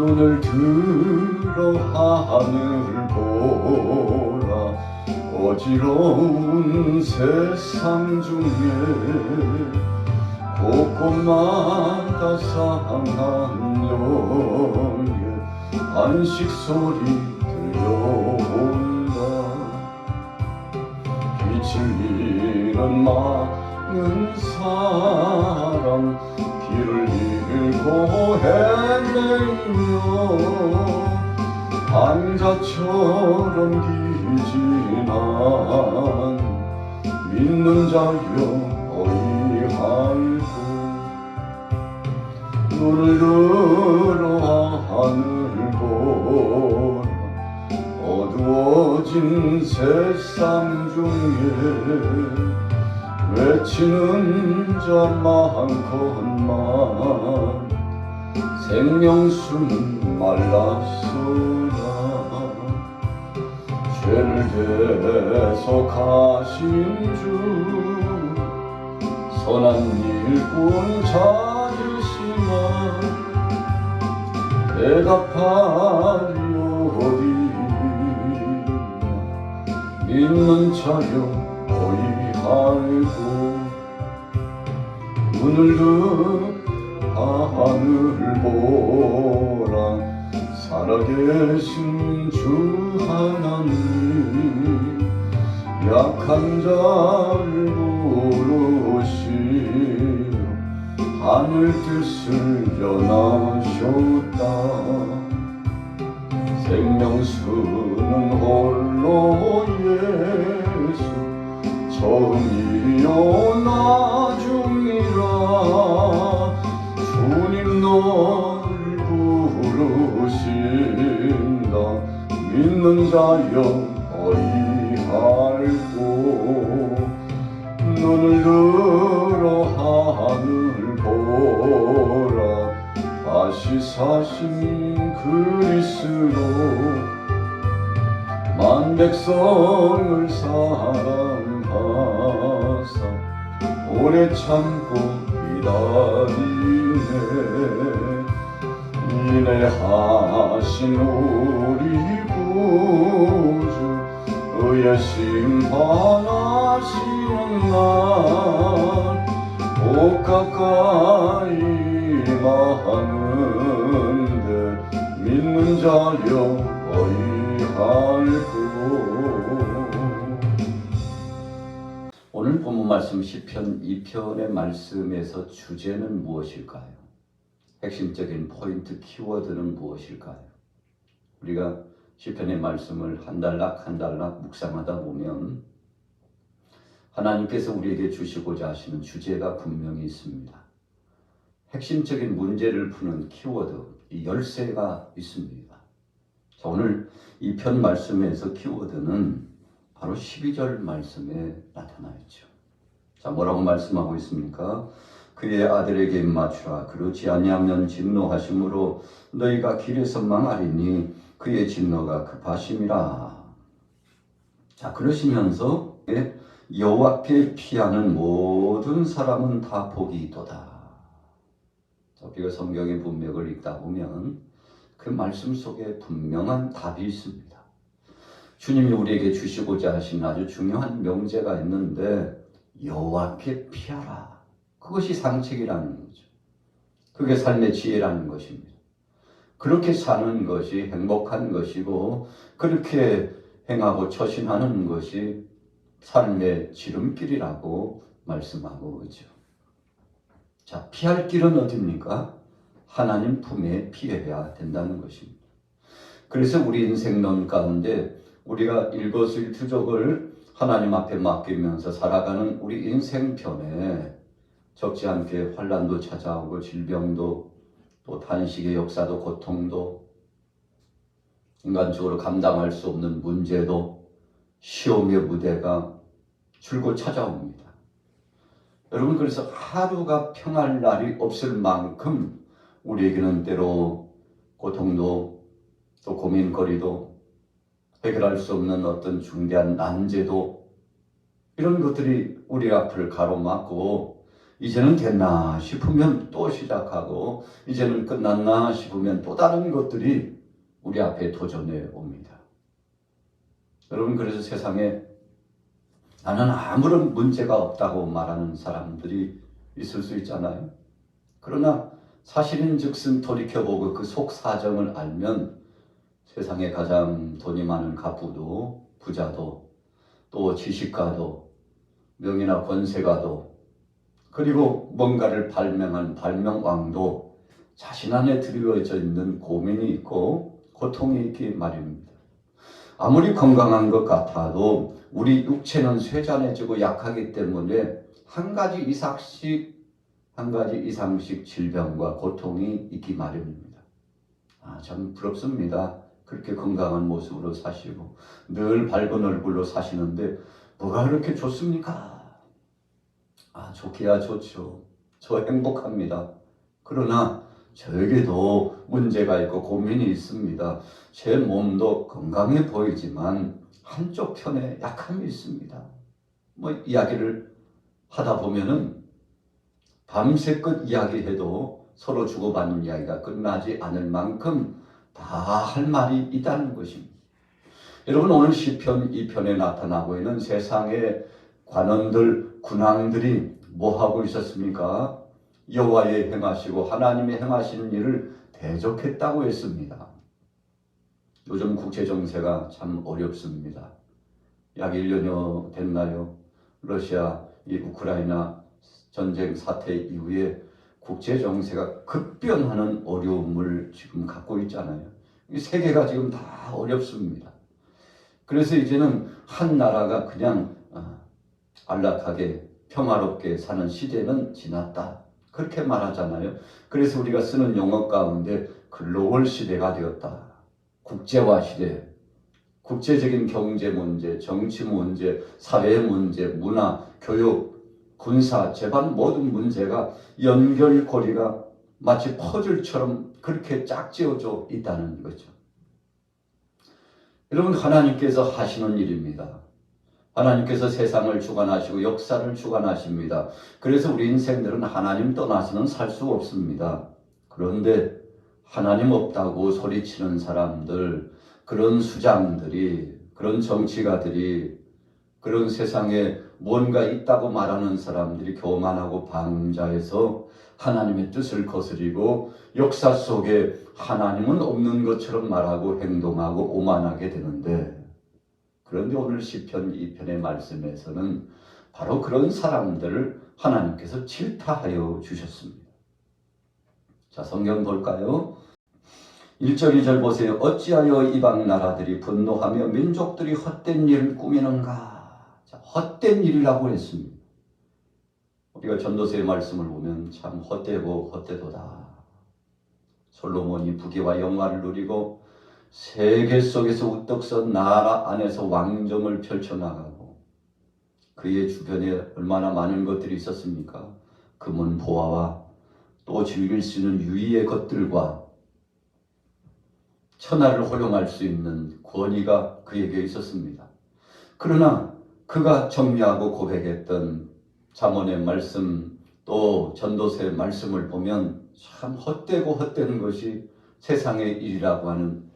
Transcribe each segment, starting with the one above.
눈을 들어 하늘 보라. 어지러운 세상 중에 곳곳마다 상한 영의 안식 소리 들려온다. 기침이는 많은 사람 길을 잃고 헤매며 방자처럼 기진한 믿는 자여 어이할고 눈을 들어 하늘 보라. 어두워진 세상 중에 외치는 자 많건만 생명수는 말랐으나 죄를 대속하신 주 선한 일꾼 찾으시나 대답하리오리. 믿는 자여 어이할고 눈을 들어 하늘 보라. 살아계신 주 하나님 약한 자를 부르시어 하늘 뜻을 전하셨다. 생명수는 홀로 예수 처음이요 나중이라. 주님 너를 부르신다. 믿는 자여 어이할고 눈을 들어 하늘 보라. 다시 사신 그리스도 만 백성을 사랑하사 오래 참고 기다리네. 인내하신 우리 구주 의의 심판하시는 날 꼭 가까이 임하는데 믿는 자여 어이할고. 오늘 본문 말씀 시편 2편의 말씀에서 주제는 무엇일까요? 핵심적인 포인트 키워드는 무엇일까요? 우리가 시편의 말씀을 한 단락 한 단락 묵상하다 보면 하나님께서 우리에게 주시고자 하시는 주제가 분명히 있습니다. 핵심적인 문제를 푸는 키워드, 이 열쇠가 있습니다. 자, 오늘 이 편 말씀에서 키워드는 바로 12절 말씀에 나타나 있죠. 자, 뭐라고 말씀하고 있습니까? 그의 아들에게 입맞추라. 그렇지 아니하면 진노하심으로 너희가 길에서 망하리니 그의 진노가 급하심이라. 자, 그러시면서 여호와께 피하는 모든 사람은 다 복이 있도다. 자, 우리가 성경의 문맥을 읽다 보면 그 말씀 속에 분명한 답이 있습니다. 주님이 우리에게 주시고자 하신 아주 중요한 명제가 있는데 여호와께 피하라. 그것이 상책이라는 거죠. 그게 삶의 지혜라는 것입니다. 그렇게 사는 것이 행복한 것이고 그렇게 행하고 처신하는 것이 삶의 지름길이라고 말씀하고 있죠. 자, 피할 길은 어디입니까? 하나님 품에 피해야 된다는 것입니다. 그래서 우리 인생론 가운데 우리가 일거수일투족을 하나님 앞에 맡기면서 살아가는 우리 인생편에 적지 않게 환난도 찾아오고 질병도 또 탄식의 역사도 고통도 인간적으로 감당할 수 없는 문제도 시험의 무대가 줄곧 찾아옵니다. 여러분, 그래서 하루가 평할 날이 없을 만큼 우리에게는 때로 고통도 또 고민거리도 해결할 수 없는 어떤 중대한 난제도 이런 것들이 우리 앞을 가로막고 이제는 됐나 싶으면 또 시작하고 이제는 끝났나 싶으면 또 다른 것들이 우리 앞에 도전해 옵니다. 여러분, 그래서 세상에 나는 아무런 문제가 없다고 말하는 사람들이 있을 수 있잖아요. 그러나 사실인즉슨 돌이켜보고 그 속 사정을 알면 세상에 가장 돈이 많은 갑부도 부자도 또 지식가도 명예나 권세가도 그리고 뭔가를 발명한 발명왕도 자신 안에 드리워져 있는 고민이 있고 고통이 있기 마련입니다. 아무리 건강한 것 같아도 우리 육체는 쇠잔해지고 약하기 때문에 한 가지 이상씩 질병과 고통이 있기 마련입니다. 참 부럽습니다. 그렇게 건강한 모습으로 사시고 늘 밝은 얼굴로 사시는데 뭐가 그렇게 좋습니까? 좋기야 좋죠. 저 행복합니다. 그러나 저에게도 문제가 있고 고민이 있습니다. 제 몸도 건강해 보이지만 한쪽 편에 약함이 있습니다. 이야기를 하다 보면은 밤새껏 이야기해도 서로 주고받는 이야기가 끝나지 않을 만큼 다 할 말이 있다는 것입니다. 여러분, 오늘 시편 2편에 나타나고 있는 세상의 관원들, 군왕들이 뭐하고 있었습니까? 여호와의 행하시고 하나님의 행하시는 일을 대적했다고 했습니다. 요즘 국제정세가 참 어렵습니다. 약 1년여 됐나요? 러시아, 이 우크라이나 전쟁 사태 이후에 국제정세가 급변하는 어려움을 지금 갖고 있잖아요. 이 세계가 지금 다 어렵습니다. 그래서 이제는 한 나라가 그냥 안락하게 평화롭게 사는 시대는 지났다. 그렇게 말하잖아요. 그래서 우리가 쓰는 용어 가운데 글로벌 시대가 되었다. 국제화 시대. 국제적인 경제 문제, 정치 문제, 사회 문제, 문화, 교육, 군사, 재반 모든 문제가 연결고리가 마치 퍼즐처럼 그렇게 짝지어져 있다는 거죠. 여러분, 하나님께서 하시는 일입니다. 하나님께서 세상을 주관하시고 역사를 주관하십니다. 그래서 우리 인생들은 하나님 떠나서는 살 수 없습니다. 그런데 하나님 없다고 소리치는 사람들, 그런 수장들이, 그런 정치가들이, 그런 세상에 뭔가 있다고 말하는 사람들이 교만하고 방자해서 하나님의 뜻을 거스리고 역사 속에 하나님은 없는 것처럼 말하고 행동하고 오만하게 되는데, 그런데 오늘 시편 2편의 말씀에서는 바로 그런 사람들을 하나님께서 질타하여 주셨습니다. 자, 성경 볼까요? 1절 2절 보세요. 어찌하여 이방 나라들이 분노하며 민족들이 헛된 일을 꾸미는가. 자, 헛된 일이라고 했습니다. 우리가 전도서의 말씀을 보면 참 헛되고 헛되도다. 솔로몬이 부귀와 영화를 누리고 세계 속에서 우뚝 선 나라 안에서 왕정을 펼쳐나가고 그의 주변에 얼마나 많은 것들이 있었습니까? 금은 보화와 또 즐길 수 있는 유의의 것들과 천하를 호령할 수 있는 권위가 그에게 있었습니다. 그러나 그가 정리하고 고백했던 잠언의 말씀 또 전도서의 말씀을 보면 참 헛되고 헛되는 것이 세상의 일이라고 하는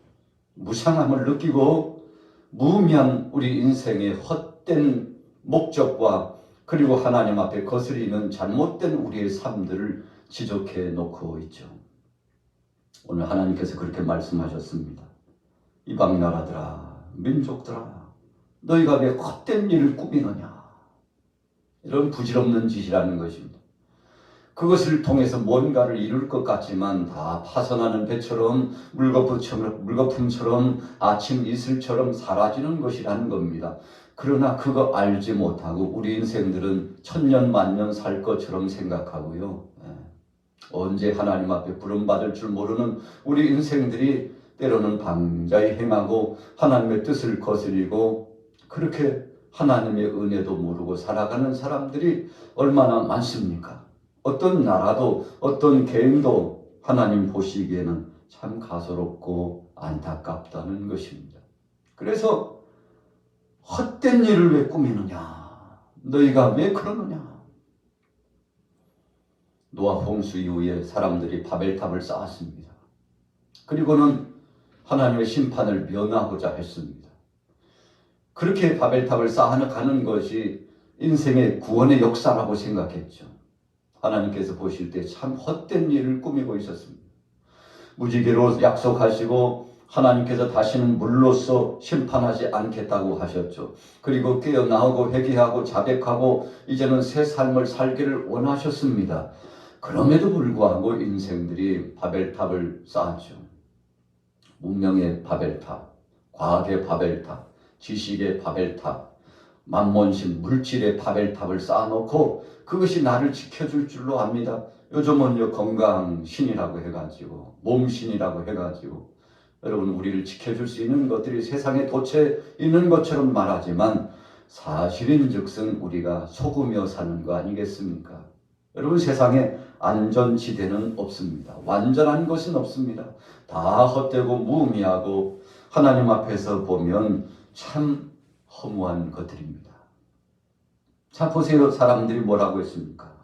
무상함을 느끼고 무의미한 우리 인생의 헛된 목적과 그리고 하나님 앞에 거스리는 잘못된 우리의 삶들을 지적해 놓고 있죠. 오늘 하나님께서 그렇게 말씀하셨습니다. 이방 나라들아, 민족들아, 너희가 왜 헛된 일을 꾸미느냐. 이런 부질없는 짓이라는 것입니다. 그것을 통해서 뭔가를 이룰 것 같지만 다 파손하는 배처럼 물거품처럼 아침 이슬처럼 사라지는 것이라는 겁니다. 그러나 그거 알지 못하고 우리 인생들은 천년 만년 살 것처럼 생각하고요. 언제 하나님 앞에 부름받을 줄 모르는 우리 인생들이 때로는 방자히 행하고 하나님의 뜻을 거스리고 그렇게 하나님의 은혜도 모르고 살아가는 사람들이 얼마나 많습니까? 어떤 나라도 어떤 개인도 하나님 보시기에는 참 가소롭고 안타깝다는 것입니다. 그래서 헛된 일을 왜 꾸미느냐? 너희가 왜 그러느냐? 노아 홍수 이후에 사람들이 바벨탑을 쌓았습니다. 그리고는 하나님의 심판을 면하고자 했습니다. 그렇게 바벨탑을 쌓아가는 것이 인생의 구원의 역사라고 생각했죠. 하나님께서 보실 때 참 헛된 일을 꾸미고 있었습니다. 무지개로 약속하시고 하나님께서 다시는 물로써 심판하지 않겠다고 하셨죠. 그리고 깨어나오고 회개하고 자백하고 이제는 새 삶을 살기를 원하셨습니다. 그럼에도 불구하고 인생들이 바벨탑을 쌓았죠. 문명의 바벨탑, 과학의 바벨탑, 지식의 바벨탑, 만몬신 물질의 바벨탑을 쌓아놓고 그것이 나를 지켜줄 줄로 압니다. 요즘은 건강신이라고 해가지고 몸신이라고 해가지고 여러분 우리를 지켜줄 수 있는 것들이 세상에 도처에 있는 것처럼 말하지만 사실인즉슨 우리가 속으며 사는 거 아니겠습니까? 여러분 세상에 안전지대는 없습니다. 완전한 것은 없습니다. 다 헛되고 무의미하고 하나님 앞에서 보면 참 허무한 것들입니다. 자 보세요. 사람들이 뭐라고 했습니까?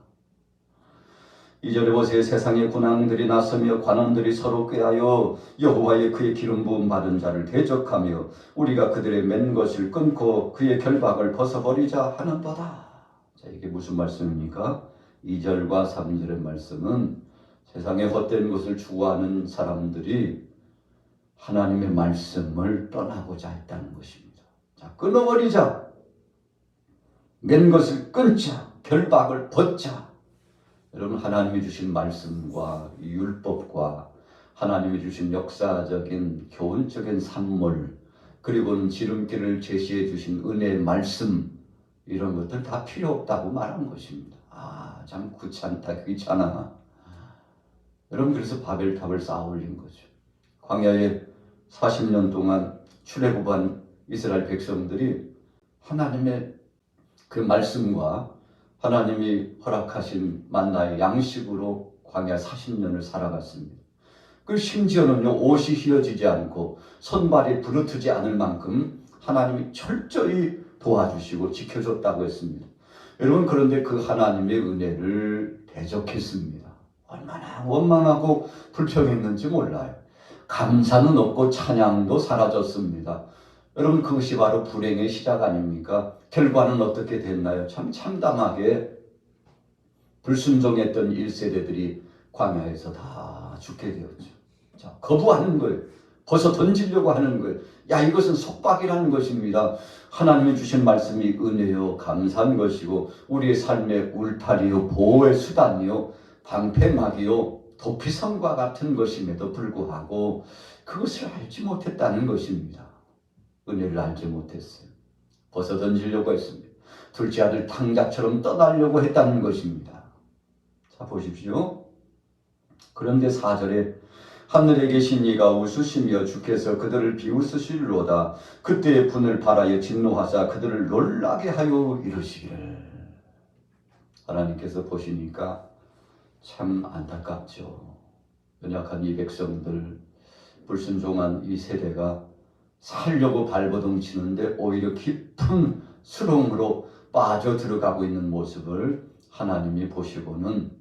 2절에 보세요. 세상의 군왕들이 나서며 관원들이 서로 꾀하여 여호와의 그의 기름 부음 받은 자를 대적하며 우리가 그들의 맨 것을 끊고 그의 결박을 벗어버리자 하는도다. 자 이게 무슨 말씀입니까? 2절과 3절의 말씀은 세상의 헛된 것을 추구하는 사람들이 하나님의 말씀을 떠나고자 했다는 것입니다. 자 끊어버리자. 맨 것을 끊자. 결박을 벗자. 여러분 하나님이 주신 말씀과 율법과 하나님이 주신 역사적인 교훈적인 산물 그리고는 지름길을 제시해 주신 은혜의 말씀 이런 것들 다 필요 없다고 말한 것입니다. 참 귀찮다 귀찮아. 여러분 그래서 바벨탑을 쌓아 올린 거죠. 광야에 40년 동안 출애굽한 이스라엘 백성들이 하나님의 그 말씀과 하나님이 허락하신 만나의 양식으로 광야 40년을 살아갔습니다. 그 심지어는요 옷이 휘어지지 않고 손발이 부르트지 않을 만큼 하나님이 철저히 도와주시고 지켜줬다고 했습니다. 여러분 그런데 그 하나님의 은혜를 대적했습니다. 얼마나 원망하고 불평했는지 몰라요. 감사는 없고 찬양도 사라졌습니다. 여러분 그것이 바로 불행의 시작 아닙니까? 결과는 어떻게 됐나요? 참 참담하게 불순종했던 1세대들이 광야에서 다 죽게 되었죠. 자, 거부하는 거예요. 벗어 던지려고 하는 거예요. 야 이것은 속박이라는 것입니다. 하나님이 주신 말씀이 은혜요 감사한 것이고 우리의 삶의 울타리요 보호의 수단이요 방패막이요 도피성과 같은 것임에도 불구하고 그것을 알지 못했다는 것입니다. 은혜를 알지 못했어요. 벗어 던지려고 했습니다. 둘째 아들 탕자처럼 떠나려고 했다는 것입니다. 자 보십시오. 그런데 4절에 하늘에 계신 이가 웃으시며 주께서 그들을 비웃으실로다. 그때의 분을 발하여 진노하사 그들을 놀라게 하여 이르시기를. 하나님께서 보시니까 참 안타깝죠. 연약한 이 백성들, 불순종한 이 세대가 살려고 발버둥 치는데 오히려 깊은 수렁으로 빠져 들어가고 있는 모습을 하나님이 보시고는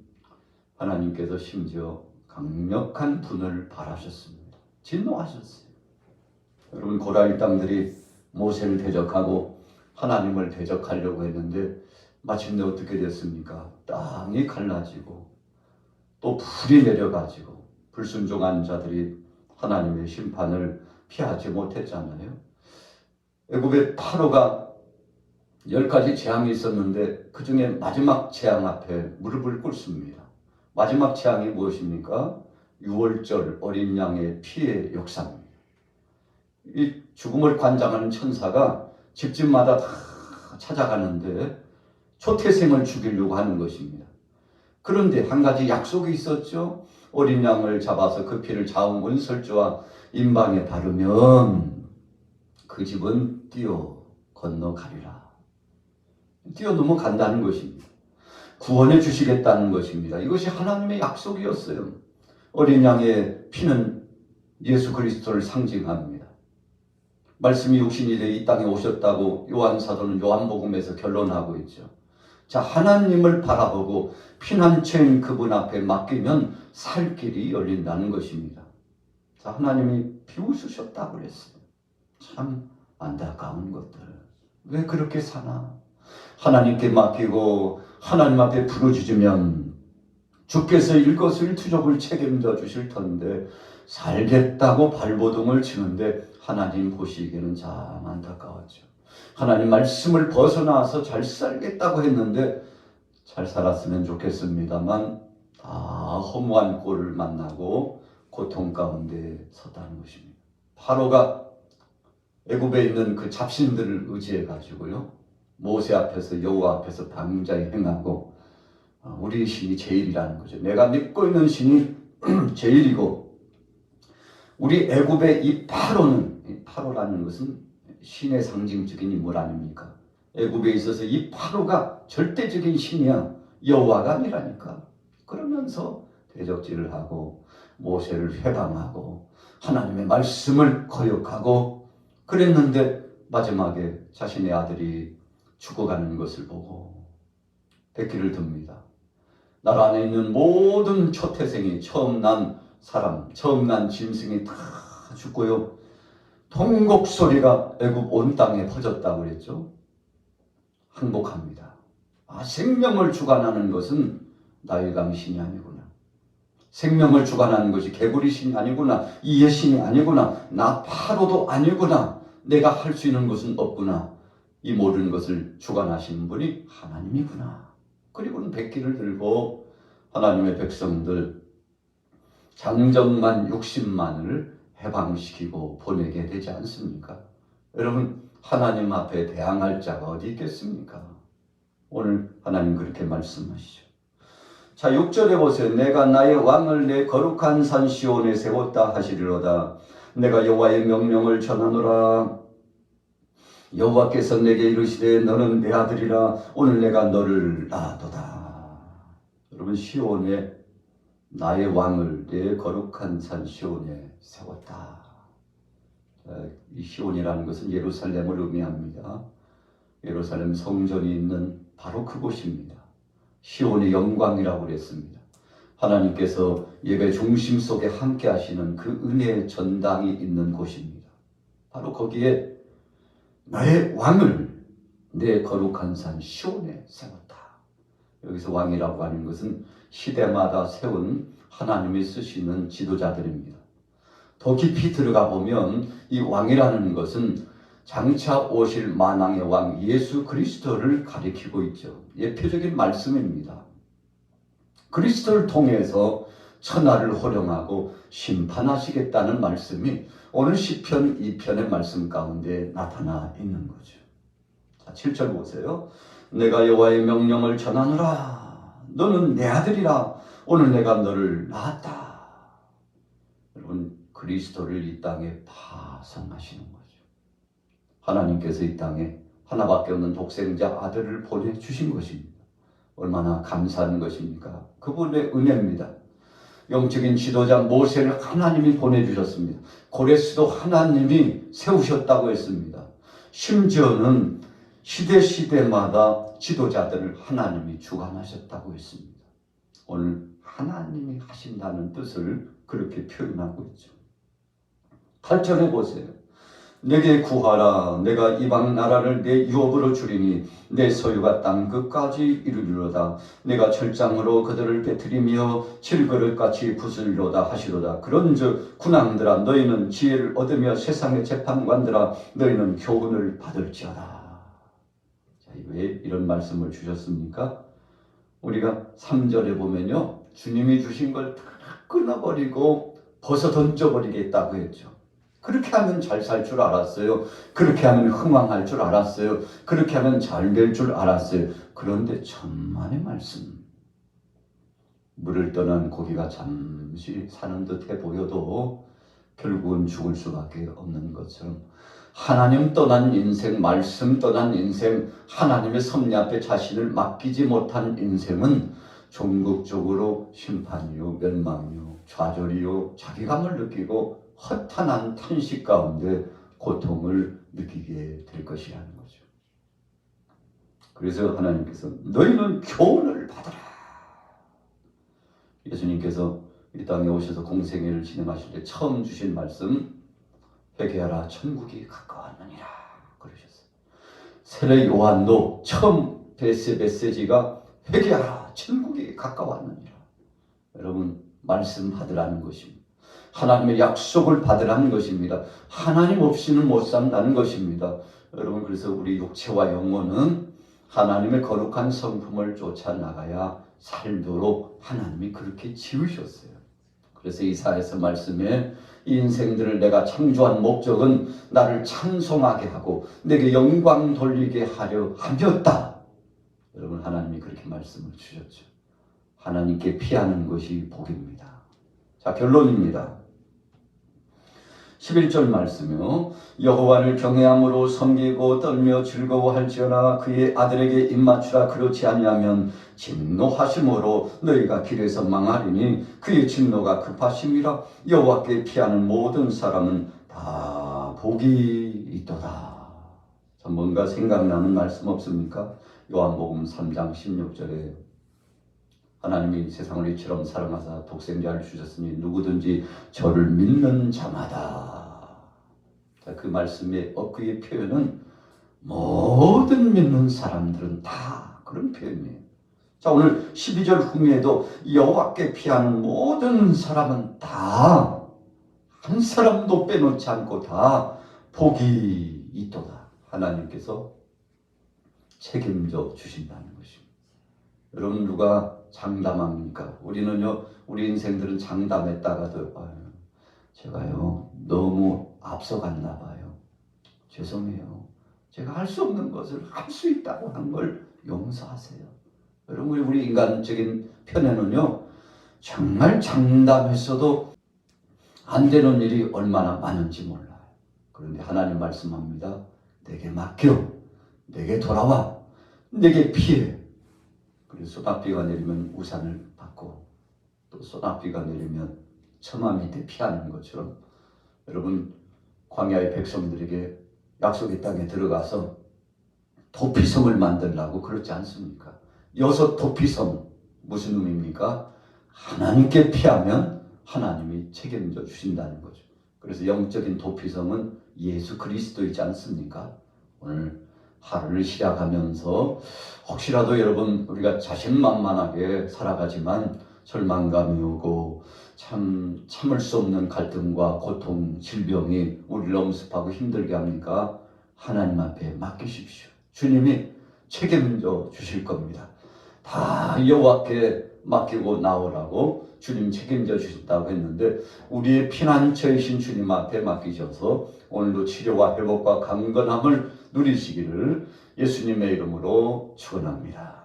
하나님께서 심지어 강력한 분을 발하셨습니다. 진노하셨어요. 여러분 고라 일당들이 모세를 대적하고 하나님을 대적하려고 했는데 마침내 어떻게 됐습니까? 땅이 갈라지고 또 불이 내려가지고 불순종한 자들이 하나님의 심판을 피하지 못했잖아요. 애굽의 파로가 10가지 재앙이 있었는데 그 중에 마지막 재앙 앞에 무릎을 꿇습니다. 마지막 재앙이 무엇입니까? 유월절 어린 양의 피의 역사입니다. 이 죽음을 관장하는 천사가 집집마다 다 찾아가는데 초태생을 죽이려고 하는 것입니다. 그런데 한 가지 약속이 있었죠. 어린 양을 잡아서 그 피를 자웅 은설주와 임방에 바르면 그 집은 뛰어 건너가리라. 뛰어 넘어간다는 것입니다. 구원해 주시겠다는 것입니다. 이것이 하나님의 약속이었어요. 어린 양의 피는 예수 그리스도를 상징합니다. 말씀이 육신이 되어 이 땅에 오셨다고 요한 사도는 요한복음에서 결론하고 있죠. 자, 하나님을 바라보고 피난처인 그분 앞에 맡기면 살 길이 열린다는 것입니다. 자, 하나님이 비웃으셨다고 그랬어요. 참 안타까운 것들. 왜 그렇게 사나? 하나님께 맡기고 하나님 앞에 부르짖으면 주께서 일거수일투족을 책임져 주실 텐데 살겠다고 발버둥을 치는데 하나님 보시기에는 참 안타까웠죠. 하나님 말씀을 벗어나서 잘 살겠다고 했는데 잘 살았으면 좋겠습니다만 다 허무한 꼴을 만나고 고통 가운데 섰다는 것입니다. 바로가 애굽에 있는 그 잡신들을 의지해 가지고요, 모세 앞에서 여호와 앞에서 방자히 행하고 우리 신이 제일이라는 거죠. 내가 믿고 있는 신이 제일이고, 우리 애굽의 이 파로는, 파로라는 것은 신의 상징적인 인물 아닙니까? 애굽에 있어서 이 파로가 절대적인 신이야. 여호와가 아니라니까. 그러면서 대적질을 하고 모세를 회방하고 하나님의 말씀을 거역하고 그랬는데 마지막에 자신의 아들이 죽어가는 것을 보고 백기를 듭니다. 나라 안에 있는 모든 초태생이, 처음 난 사람, 처음 난 짐승이 다 죽고요, 통곡 소리가 애굽 온 땅에 퍼졌다고 그랬죠. 항복합니다. 아, 생명을 주관하는 것은 나일강 신이 아니구나. 생명을 주관하는 것이 개구리 신이 아니구나. 이의 신이 아니구나. 나 파로도 아니구나. 내가 할 수 있는 것은 없구나. 이 모든 것을 주관하시는 분이 하나님이구나. 그리고는 백기를 들고 하나님의 백성들 장정만 60만을 해방시키고 보내게 되지 않습니까? 여러분, 하나님 앞에 대항할 자가 어디 있겠습니까? 오늘 하나님 그렇게 말씀하시죠. 자, 6절에 보세요. 내가 나의 왕을 내 거룩한 산 시온에 세웠다 하시리로다. 내가 여호와의 명령을 전하노라. 여호와께서 내게 이르시되 너는 내 아들이라. 오늘 내가 너를 낳았도다. 여러분, 시온에 나의 왕을 내 거룩한 산 시온에 세웠다. 이 시온이라는 것은 예루살렘을 의미합니다. 예루살렘 성전이 있는 바로 그곳입니다. 시온의 영광이라고 그랬습니다. 하나님께서 예배 중심 속에 함께 하시는 그 은혜의 전당이 있는 곳입니다. 바로 거기에 나의 왕을 내 거룩한 산 시온에 세웠다. 여기서 왕이라고 하는 것은 시대마다 세운 하나님이 쓰시는 지도자들입니다. 더 깊이 들어가 보면 이 왕이라는 것은 장차 오실 만왕의 왕 예수 그리스도를 가리키고 있죠. 예표적인 말씀입니다. 그리스도를 통해서 천하를 호령하고 심판하시겠다는 말씀이 오늘 시편 2편의 말씀 가운데 나타나 있는 거죠. 자, 7절 보세요. 내가 여호와의 명령을 전하노라. 너는 내 아들이라. 오늘 내가 너를 낳았다. 여러분, 그리스도를 이 땅에 파송하시는 거죠. 하나님께서 이 땅에 하나밖에 없는 독생자 아들을 보내주신 것입니다. 얼마나 감사한 것입니까? 그분의 은혜입니다. 영적인 지도자 모세를 하나님이 보내주셨습니다. 고레스도 하나님이 세우셨다고 했습니다. 심지어는 시대마다 지도자들을 하나님이 주관하셨다고 했습니다. 오늘 하나님이 하신다는 뜻을 그렇게 표현하고 있죠. 8절에 보세요. 내게 구하라. 내가 이방 나라를 내 유업으로 주리니 내 소유가 땅 끝까지 이르리로다. 내가 철장으로 그들을 빼뜨리며 칠그릇같이 부수리로다 하시로다. 그런즉 군왕들아 너희는 지혜를 얻으며 세상의 재판관들아 너희는 교훈을 받을지어다. 자, 왜 이런 말씀을 주셨습니까? 우리가 3절에 보면요, 주님이 주신 걸 다 끊어버리고 벗어 던져버리겠다고 했죠. 그렇게 하면 잘 살 줄 알았어요. 그렇게 하면 흥왕할 줄 알았어요. 그렇게 하면 잘 될 줄 알았어요. 그런데 천만의 말씀. 물을 떠난 고기가 잠시 사는 듯해 보여도 결국은 죽을 수밖에 없는 것처럼 하나님 떠난 인생, 말씀 떠난 인생, 하나님의 섭리 앞에 자신을 맡기지 못한 인생은 종국적으로 심판이요, 멸망이요, 좌절이요, 자괴감을 느끼고 허탄한 탄식 가운데 고통을 느끼게 될 것이라는 거죠. 그래서 하나님께서 너희는 교훈을 받아라. 예수님께서 이 땅에 오셔서 공생애를 진행하실 때 처음 주신 말씀, 회개하라 천국이 가까웠느니라 그러셨어요. 세례 요한도 처음 메시지가 회개하라 천국이 가까웠느니라. 여러분, 말씀 받으라는 것입니다. 하나님의 약속을 받으라는 것입니다. 하나님 없이는 못 산다는 것입니다. 여러분, 그래서 우리 육체와 영혼은 하나님의 거룩한 성품을 쫓아 나가야 살도록 하나님이 그렇게 지으셨어요. 그래서 이사야서 말씀에 이 인생들을 내가 창조한 목적은 나를 찬송하게 하고 내게 영광 돌리게 하려 함이었다. 여러분, 하나님이 그렇게 말씀을 주셨죠. 하나님께 피하는 것이 복입니다. 자, 결론입니다. 11절 말씀이요. 여호와를 경외함으로 섬기고 떨며 즐거워할지어다. 그의 아들에게 입맞추라. 그렇지 아니하면 진노하심으로 너희가 길에서 망하리니 그의 진노가 급하심이라. 여호와께 피하는 모든 사람은 다 복이 있도다. 자, 뭔가 생각나는 말씀 없습니까? 요한복음 3장 16절에 하나님이 세상을 이처럼 사랑하사 독생자를 주셨으니 누구든지 저를 믿는 자마다. 자, 그 말씀의 엊그의 표현은 모든 믿는 사람들은 다 그런 표현이에요. 자, 오늘 12절 후미에도 여호와께 피하는 모든 사람은 다 한 사람도 빼놓지 않고 다 복이 있도다. 하나님께서 책임져 주신다는 것입니다. 여러분, 누가 장담합니까? 우리는요, 우리 인생들은 장담했다가도 제가요 너무 앞서갔나 봐요. 죄송해요. 제가 할 수 없는 것을 할 수 있다고 한 걸 용서하세요. 여러분, 우리 인간적인 편에는요 정말 장담했어도 안 되는 일이 얼마나 많은지 몰라요. 그런데 하나님 말씀합니다. 내게 맡겨, 내게 돌아와, 내게 피해. 그래서 소낙비가 내리면 우산을 받고 또 소낙비가 내리면 처마 밑에 피하는 것처럼 여러분, 광야의 백성들에게 약속의 땅에 들어가서 도피성을 만들라고 그렇지 않습니까? 6 도피성, 무슨 의미입니까? 하나님께 피하면 하나님이 책임져 주신다는 거죠. 그래서 영적인 도피성은 예수 그리스도이지 않습니까? 오늘 하루를 시작하면서 혹시라도 여러분, 우리가 자신만만하게 살아가지만 절망감이 오고 참을 수 없는 갈등과 고통, 질병이 우리를 엄습하고 힘들게 합니까? 하나님 앞에 맡기십시오. 주님이 책임져 주실 겁니다. 다 여호와께 맡기고 나오라고 주님 책임져 주신다고 했는데 우리의 피난처이신 주님 앞에 맡기셔서 오늘도 치료와 회복과 강건함을 누리시기를 예수님의 이름으로 축원합니다.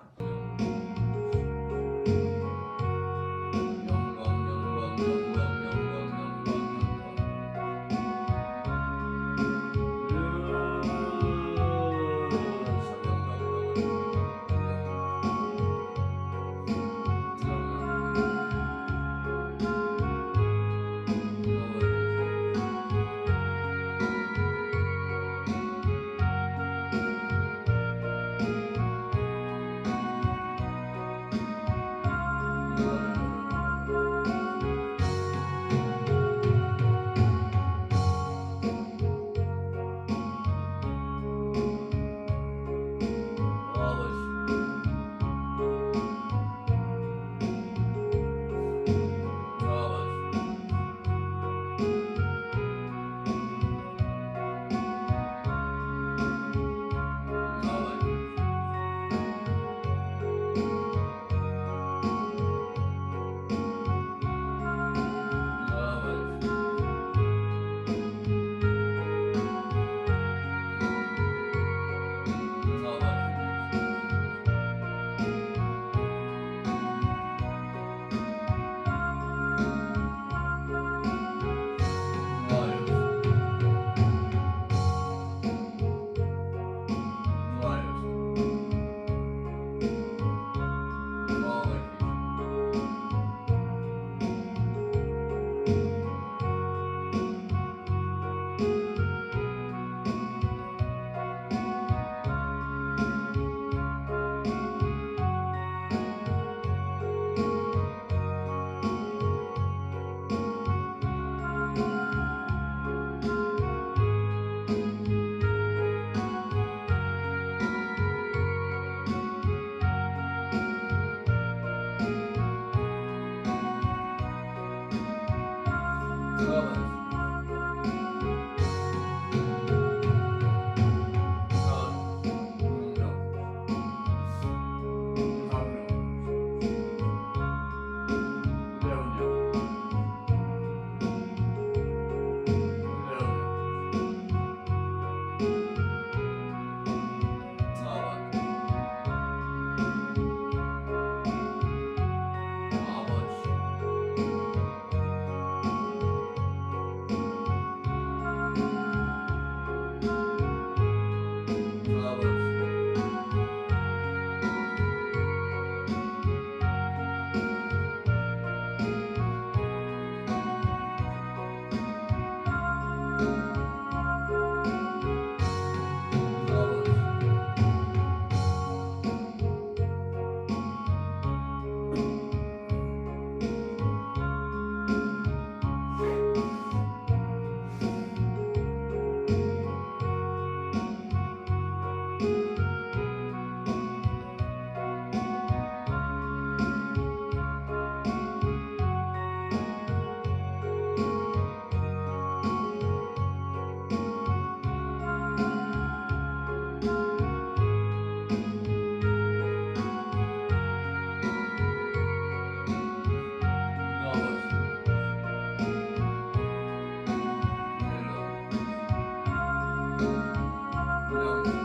영원